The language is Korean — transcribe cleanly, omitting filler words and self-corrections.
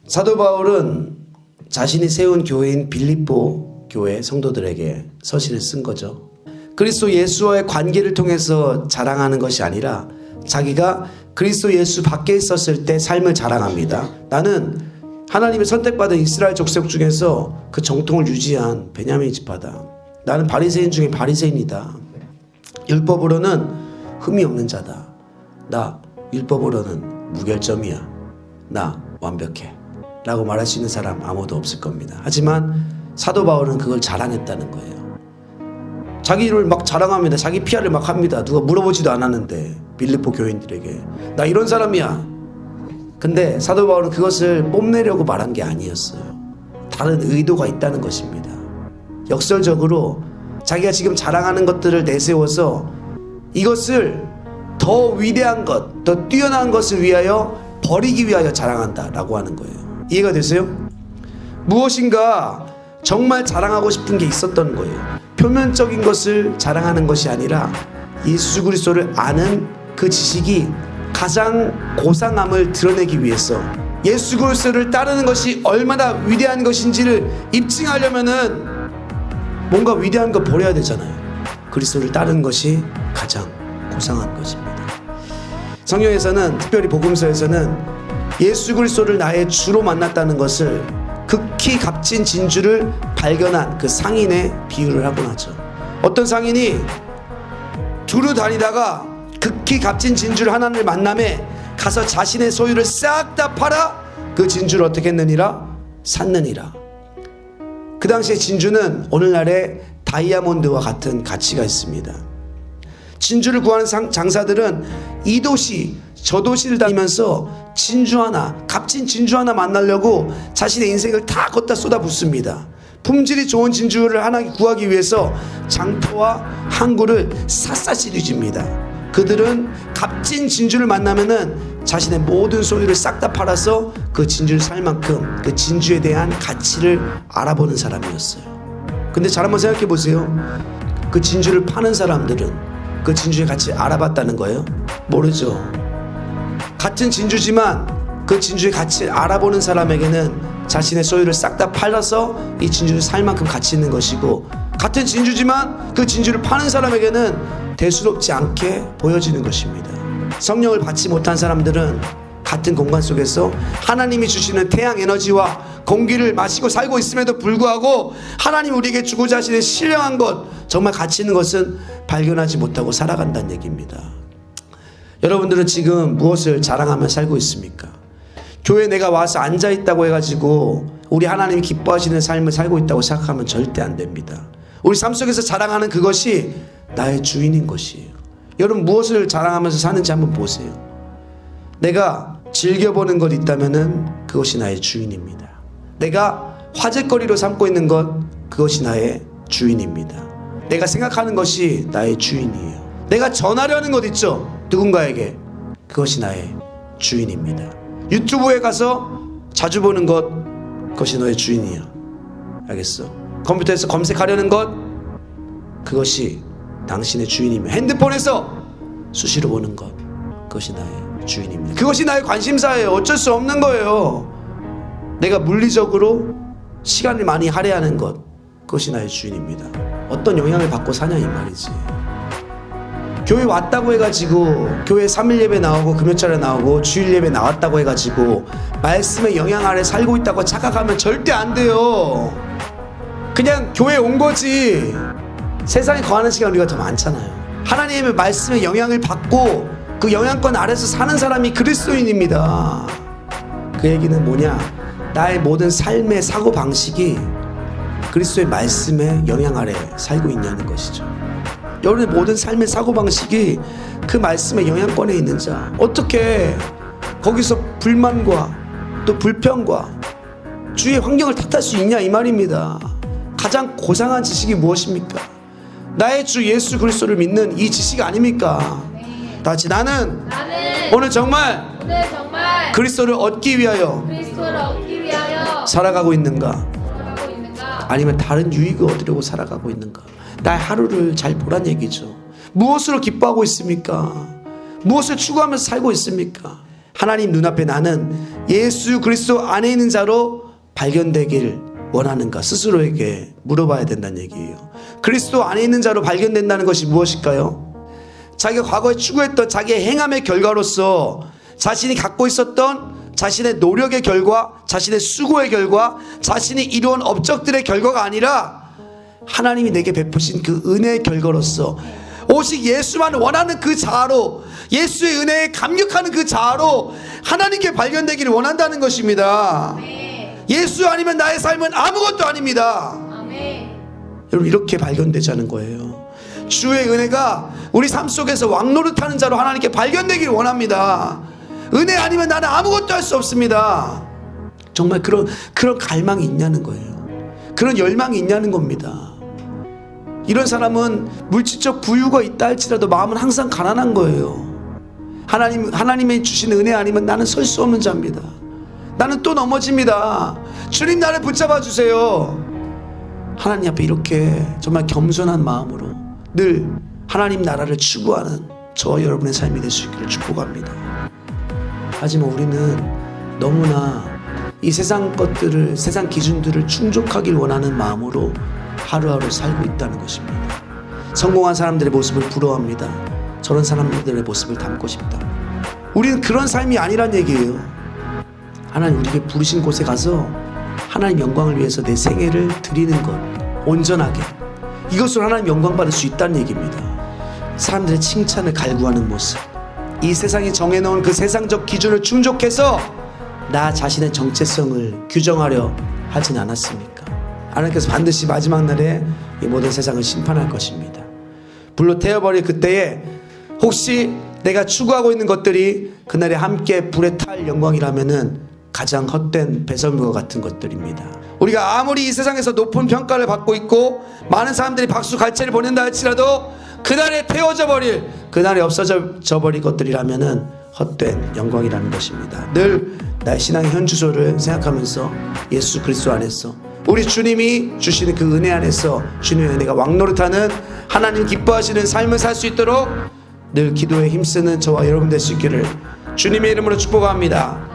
사도 바울은 자신이 세운 교회인 빌립보 교회 성도들에게 서신을 쓴 거죠. 그리스도 예수와의 관계를 통해서 자랑하는 것이 아니라 자기가 그리스도 예수 밖에 있었을 때 삶을 자랑합니다. 나는 하나님의 선택받은 이스라엘 족속 중에서 그 정통을 유지한 베냐민 지파다. 나는 바리새인 중에 바리새인이다. 율법으로는 흠이 없는 자다. 나 율법으로는 무결점이야. 나 완벽해. 라고 말할 수 있는 사람 아무도 없을 겁니다. 하지만 사도 바울은 그걸 자랑했다는 거예요. 자기를 막 자랑합니다. 자기 PR을 막 합니다. 누가 물어보지도 않았는데 빌립보 교인들에게 나 이런 사람이야. 근데 사도 바울은 그것을 뽐내려고 말한 게 아니었어요. 다른 의도가 있다는 것입니다. 역설적으로 자기가 지금 자랑하는 것들을 내세워서 이것을 더 위대한 것, 더 뛰어난 것을 위하여 버리기 위하여 자랑한다라고 하는 거예요. 이해가 되세요? 무엇인가 정말 자랑하고 싶은 게 있었던 거예요. 표면적인 것을 자랑하는 것이 아니라 예수 그리스도를 아는 그 지식이 가장 고상함을 드러내기 위해서 예수 그리스도를 따르는 것이 얼마나 위대한 것인지를 입증하려면은 뭔가 위대한 거 버려야 되잖아요. 그리스도를 따르는 것이 가장 고상한 것입니다. 성경에서는 특별히 복음서에서는 예수 그리스도를 나의 주로 만났다는 것을 극히 값진 진주를 발견한 그 상인의 비유를 하곤 하죠. 어떤 상인이 두루 다니다가 극히 값진 진주를 하나를 만남에 가서 자신의 소유를 싹 다 팔아 그 진주를 어떻게 했느니라? 샀느니라. 그 당시에 진주는 오늘날의 다이아몬드와 같은 가치가 있습니다. 진주를 구하는 장사들은 이 도시 저 도시를 다니면서 진주 하나, 값진 진주 하나 만나려고 자신의 인생을 다 걷다 쏟아붓습니다. 품질이 좋은 진주를 하나 구하기 위해서 장터와 항구를 샅샅이 뒤집니다. 그들은 값진 진주를 만나면은 자신의 모든 소유를 싹 다 팔아서 그 진주를 살 만큼 그 진주에 대한 가치를 알아보는 사람이었어요. 근데 잘 한번 생각해 보세요. 그 진주를 파는 사람들은 그 진주의 가치를 알아봤다는 거예요? 모르죠. 같은 진주지만 그 진주의 가치를 알아보는 사람에게는 자신의 소유를 싹 다 팔아서 이 진주를 살 만큼 가치 있는 것이고, 같은 진주지만 그 진주를 파는 사람에게는 대수롭지 않게 보여지는 것입니다. 성령을 받지 못한 사람들은 같은 공간 속에서 하나님이 주시는 태양 에너지와 공기를 마시고 살고 있음에도 불구하고 하나님 우리에게 주고자 하시는 신령한 것, 정말 가치 있는 것은 발견하지 못하고 살아간다는 얘기입니다. 여러분들은 지금 무엇을 자랑하며 살고 있습니까? 교회에 내가 와서 앉아있다고 해가지고 우리 하나님이 기뻐하시는 삶을 살고 있다고 생각하면 절대 안 됩니다. 우리 삶 속에서 자랑하는 그것이 나의 주인인 것이에요. 여러분 무엇을 자랑하면서 사는지 한번 보세요. 내가 즐겨보는 것 있다면은 그것이 나의 주인입니다. 내가 화제거리로 삼고 있는 것, 그것이 나의 주인입니다. 내가 생각하는 것이 나의 주인이에요. 내가 전하려는 것 있죠, 누군가에게, 그것이 나의 주인입니다. 유튜브에 가서 자주 보는 것, 그것이 너의 주인이야. 알겠어? 컴퓨터에서 검색하려는 것, 그것이 당신의 주인입니다. 핸드폰에서 수시로 보는 것, 그것이 나의 주인입니다. 그것이 나의 관심사예요. 어쩔 수 없는 거예요. 내가 물리적으로 시간을 많이 할애하는 것, 그것이 나의 주인입니다. 어떤 영향을 받고 사냐 이 말이지. 교회 왔다고 해가지고 교회 3일 예배 나오고 금요일에 나오고 주일 예배 나왔다고 해가지고 말씀의 영향 아래 살고 있다고 착각하면 절대 안 돼요. 그냥 교회 온 거지. 세상에 거하는 시간 우리가 더 많잖아요. 하나님의 말씀의 영향을 받고 그 영향권 아래서 사는 사람이 그리스도인입니다. 그 얘기는 뭐냐? 나의 모든 삶의 사고방식이 그리스도의 말씀의 영향 아래 살고 있냐는 것이죠. 여러분의 모든 삶의 사고방식이 그 말씀의 영향권에 있는 자, 어떻게 거기서 불만과 또 불평과 주위의 환경을 탓할 수 있냐 이 말입니다. 가장 고상한 지식이 무엇입니까? 나의 주 예수 그리스도를 믿는 이 지식 아닙니까? 다 같이 나는 오늘 정말 그리스도를 얻기 위하여 살아가고 있는가? 아니면 다른 유익을 얻으려고 살아가고 있는가? 나의 하루를 잘 보란 얘기죠. 무엇으로 기뻐하고 있습니까? 무엇을 추구하면서 살고 있습니까? 하나님 눈앞에 나는 예수 그리스도 안에 있는 자로 발견되길 원하는가 스스로에게 물어봐야 된다는 얘기예요. 그리스도 안에 있는 자로 발견된다는 것이 무엇일까요? 자기가 과거에 추구했던 자기의 행함의 결과로서 자신이 갖고 있었던 자신의 노력의 결과, 자신의 수고의 결과, 자신이 이루어온 업적들의 결과가 아니라 하나님이 내게 베푸신 그 은혜의 결과로서 오직 예수만 원하는 그 자아로, 예수의 은혜에 감격하는 그 자아로 하나님께 발견되기를 원한다는 것입니다. 예수 아니면 나의 삶은 아무것도 아닙니다. 여러분, 이렇게 발견되자는 거예요. 주의 은혜가 우리 삶 속에서 왕노릇하는 자로 하나님께 발견되기를 원합니다. 은혜 아니면 나는 아무것도 할 수 없습니다. 정말 그런 갈망이 있냐는 거예요. 그런 열망이 있냐는 겁니다. 이런 사람은 물질적 부유가 있다 할지라도 마음은 항상 가난한 거예요. 하나님의 주신 은혜 아니면 나는 설 수 없는 자입니다. 나는 또 넘어집니다. 주님, 나를 붙잡아 주세요. 하나님 앞에 이렇게 정말 겸손한 마음으로 늘 하나님 나라를 추구하는 저와 여러분의 삶이 될 수 있기를 축복합니다. 하지만 우리는 너무나 이 세상 것들을, 세상 기준들을 충족하길 원하는 마음으로 하루하루 살고 있다는 것입니다. 성공한 사람들의 모습을 부러워합니다. 저런 사람들의 모습을 닮고 싶다. 우리는 그런 삶이 아니란 얘기예요. 하나님 우리에게 부르신 곳에 가서 하나님 영광을 위해서 내 생애를 드리는 것, 온전하게, 이것으로 하나님 영광 받을 수 있다는 얘기입니다. 사람들의 칭찬을 갈구하는 모습, 이 세상이 정해놓은 그 세상적 기준을 충족해서 나 자신의 정체성을 규정하려 하진 않았습니까? 하나님께서 반드시 마지막 날에 이 모든 세상을 심판할 것입니다. 불로 태워버릴 그때에 혹시 내가 추구하고 있는 것들이 그날에 함께 불에 탈 영광이라면은 가장 헛된 배설물과 같은 것들입니다. 우리가 아무리 이 세상에서 높은 평가를 받고 있고 많은 사람들이 박수 갈채를 보낸다 할지라도 그날에 태워져 버릴, 그날에 없어져 버릴 것들이라면은 헛된 영광이라는 것입니다. 늘 나의 신앙의 현주소를 생각하면서 예수 그리스도 안에서 우리 주님이 주시는 그 은혜 안에서 주님의 은혜가 왕노릇하는 하나님 기뻐하시는 삶을 살 수 있도록 늘 기도에 힘쓰는 저와 여러분 될 수 있기를 주님의 이름으로 축복합니다.